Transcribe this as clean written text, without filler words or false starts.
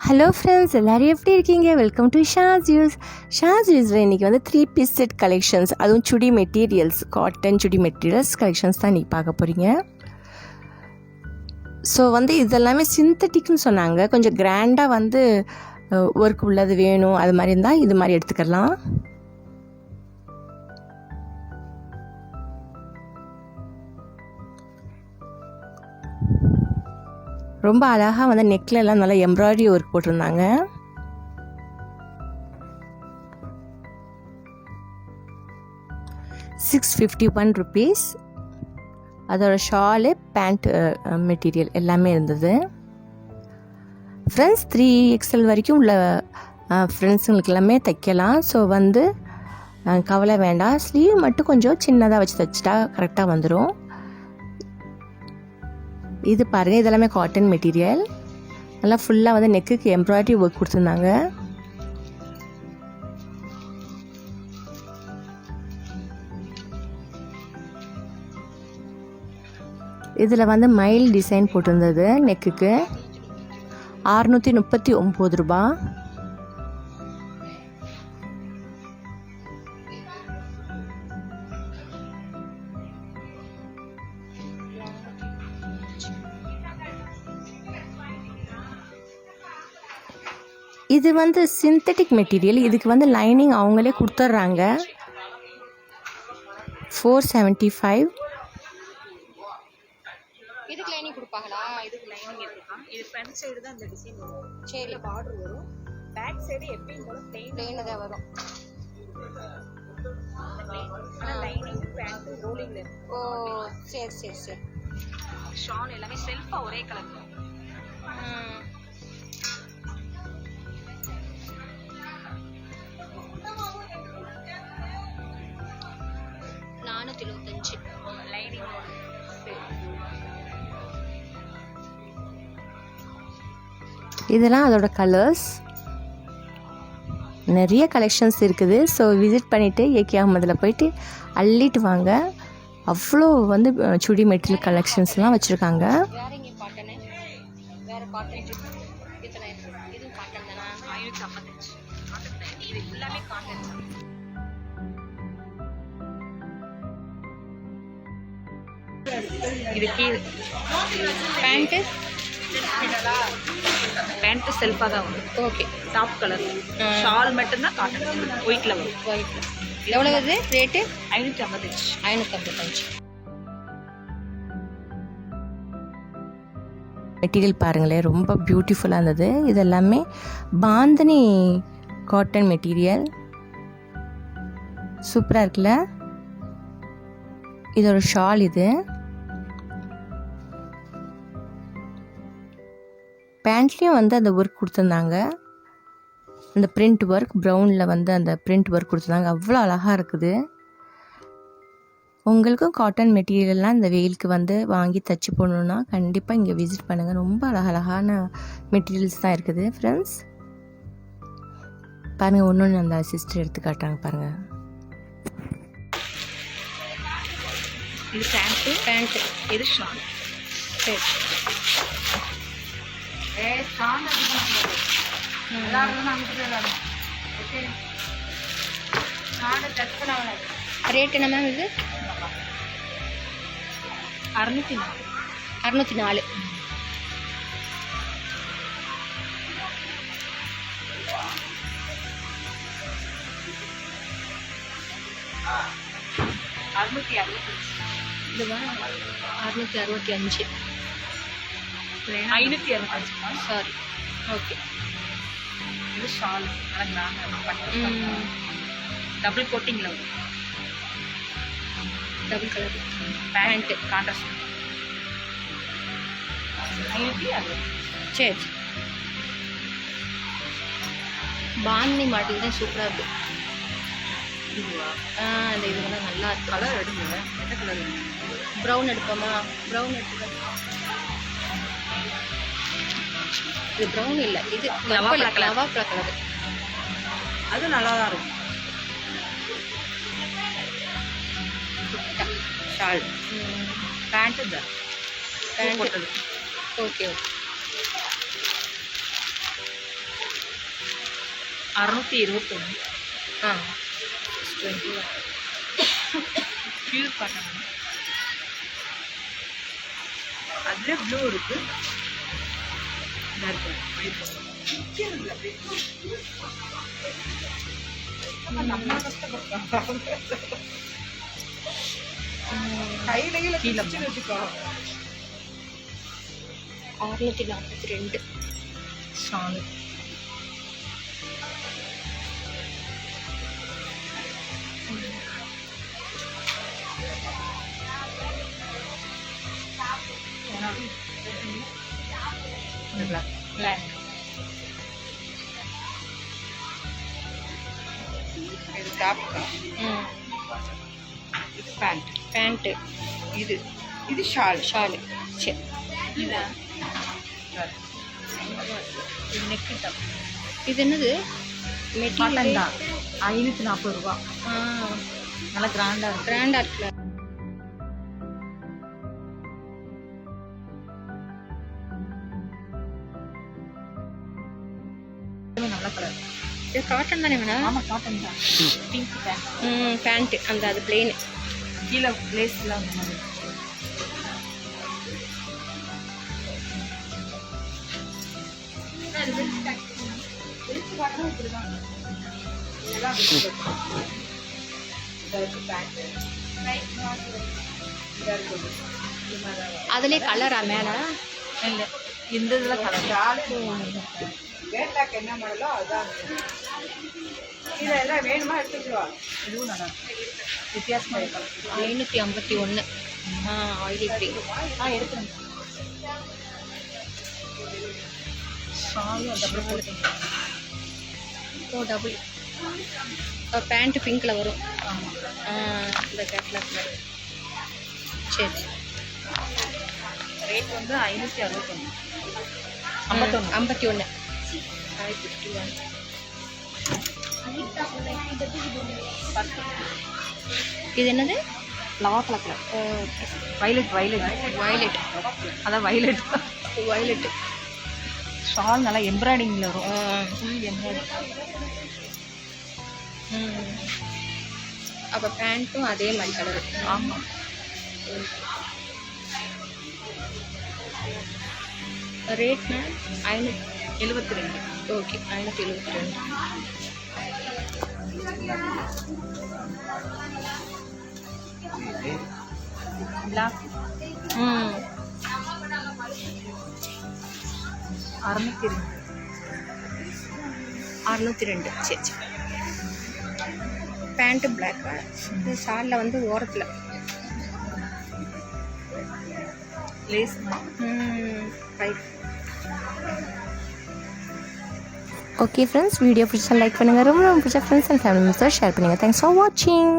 Hello friends, எல்லோரும் எப்படி இருக்கீங்க? Welcome to ஷாஜூஸ். ஷாஜூஸில் இன்றைக்கி வந்து 3-piece செட் கலெக்ஷன்ஸ், அதுவும் சுடி மெட்டீரியல்ஸ், காட்டன் சுடி மெட்டீரியல்ஸ் கலெக்ஷன்ஸ் தான் இன்றைக்கி பார்க்க போகிறீங்க. ஸோ வந்து இதெல்லாமே சிந்தட்டிக்னு சொன்னாங்க. கொஞ்சம் கிராண்டாக வந்து ஒர்க் உள்ளது வேணும், அது மாதிரி இருந்தால் இது மாதிரி எடுத்துக்கலாம். ரொம்ப அழகாக வந்து நெக்கில் எல்லாம் நல்லா எம்ப்ராய்டரி ஒர்க் போட்டிருந்தாங்க. ₹651. அதோட ஷாலு, பேண்ட் மெட்டீரியல் எல்லாமே இருந்தது. ஃப்ரெண்ட்ஸ் 3XL வரைக்கும் உள்ள ஃப்ரெண்ட்ஸுங்களுக்கு எல்லாமே தைக்கலாம். ஸோ வந்து கவலை வேண்டாம். ஸ்லீவ் மட்டும் கொஞ்சம் சின்னதாக வச்சு தைச்சிட்டா கரெக்டாக வந்துடும். இது பாருங்கள், இதெல்லாமே காட்டன் மெட்டீரியல். நல்லா ஃபுல்லாக வந்து நெக்குக்கு எம்ப்ராய்டரி ஒர்க் கொடுத்துருந்தாங்க. இதில் வந்து மயில் டிசைன் போட்டிருந்தது. நெக்குக்கு ₹639. இது வந்து சிந்தட்டிக் மெட்டீரியல். இதுக்கு வந்து லைனிங் அவங்களே கொடுத்துட்றாங்க. $475. இதுக்கு லைனிங் கொடுப்பாங்களா? இதுக்கு லைனிங் இருக்குப்பா. இது ஃப்ரண்ட் சைடு தான் இந்த டிசைன் வரும். சரி, பார்டர் வரும். பேக் சைடு எப்பயும் போல பிளெயின் தான் வரும். ஆனா லைனிங் பேண்ட் ரோலிங்ல இருக்கு. ஓ சரி சரி சரி. ஷால் எல்லாமே செல்ஃபா ஒரே கலர். 425 லைனிங். இதெல்லாம் அதோட கலர்ஸ். நிறைய கலெக்ஷன்ஸ் இருக்குது. ஸோ விசிட் பண்ணிவிட்டு ஏகே அஹமதில் போயிட்டு அள்ளிட்டு வாங்க. அவ்வளோ வந்து சுடி மெட்டீரியல் கலெக்ஷன்ஸ்லாம் வச்சுருக்காங்க. இது கீழே பேண்ட்டு செல்ஃபாக தான் வரும். Okay, top colour. ஷால் மட்டும்தான் காட்டன் ஒயிட்டில் வரும். ஒயிட்டில் எவ்வளோ வருது ரேட்டு? 555. மெட்டீரியல் பாருங்களேன், ரொம்ப பியூட்டிஃபுல்லாக இருந்தது. இது எல்லாமே பாந்தனி காட்டன் மெட்டீரியல். சூப்பராக இருக்குல்ல? இதோட ஷால் இது. பேண்ட்லேயும் வந்து அந்த ஒர்க் கொடுத்துருந்தாங்க. அந்த பிரிண்ட் ஒர்க் ப்ரௌனில் வந்து அந்த பிரிண்ட் ஒர்க் கொடுத்துருந்தாங்க. அவ்வளோ அழகாக இருக்குது. உங்களுக்கும் காட்டன் மெட்டீரியல்லாம் இந்த வெயிலுக்கு வந்து வாங்கி தைச்சி போடணுன்னா கண்டிப்பாக இங்கே விசிட் பண்ணுங்கள். ரொம்ப அழகழகான மெட்டீரியல்ஸ் தான் இருக்குது ஃப்ரெண்ட்ஸ். பாருங்கள், ஒன்று அந்த சிஸ்டர் எடுத்து காட்டுறாங்க பாருங்கள். இது பேண்ட்டு இது ஷால். சரி, ரேட் என்ன மேம்? இது 604. இதுவா 665. 565. Sorry, okay. இது ஷால் டபுள் கோட்டிங்கில் வரும். Double colour pant contrast. 560. சரி, பாந்தினி மாடல் தான் சூப்பராக இருக்குது. அந்த இதுவெல்லாம் நல்லா இருக்கு. கலர் எடுங்க. என்ன கலர்? ப்ரௌன் எடுப்போமா? ப்ரௌன் எடுத்துக்கலாம். இது ப்ரௌன் இல்லை, இது லவா கலர். அது நல்லா தான் இருக்கும். ஷால் பேண்ட்டு தான் பேண்ட். Okay okay. 621. ஆ 21. Pure cotton. அதுல ப்ளூ இருக்கு. கையில கீழே வச்சுக்கோ. 642 ஷாலு. பிளாக். இது டாப். ம் இது பேண்ட். பேண்ட்டு. இது ஷால். ஷாலு. சரி. இது நெக்கு டாப். இது என்னது? மெட்டீரியல் தான். 540 ரூபா. நல்லா கிராண்டா இருக்கு. கிராண்டாக இருக்குல்ல. நல்ல கலர். இது காட்டன் தானே வேணா? ஆமா காட்டன் தான். Pink pant. பேண்ட்டு அந்த அது பிளெயின். கீழே லேஸ்லாம் அந்த மாதிரி. அதுலேயே கலரா மேலே? இல்லை இந்த இதில் கலர். என்ன மாடலோ அதுதான். இதை எல்லாம் வேணுமா எடுத்துக்குவா. இதுவும் நல்லா வித்தியாசமாக இருக்கும். 551. Oil free. எடுத்துருங்க. ஷாலும் டபுள் போட்டுங்க. ஓ டபுள். பேண்ட்டு பிங்க்கில் வரும். ஆமாம். இந்த கேட்லாக் மாதிரி. சரி. ரேட் வந்து 561. 51. 51. இது என்னது? லவா கலர். வைலட். வயலட். அதான் வைலட். வயலட்டு. ஷால் நல்லா எம்ப்ராய்டிங்கில் வரும். Full embroidery. அப்போ பேண்ட்டும் அதே மாதிரி கலரு. ஆமாம். ரேட்னா 572. 572. ஓகே 572. பிளாக். 602. 602. சரி சரி. பேண்ட்டு பிளாக்கா? இது ஷாலில் வந்து ஓரத்தில் லேஸ். 5. ஓகே ஃப்ரெண்ட்ஸ், வீடியோ பிடிச்சா லைக் பண்ணுங்கள். ரொம்ப பிடிச்ச ஃப்ரெண்ட்ஸ் அண்ட் ஃபேமிலி மெம்பர்ஸை ஷேர் பண்ணுங்கள். தேங்க்ஸ் ஃபார் வாட்சிங்.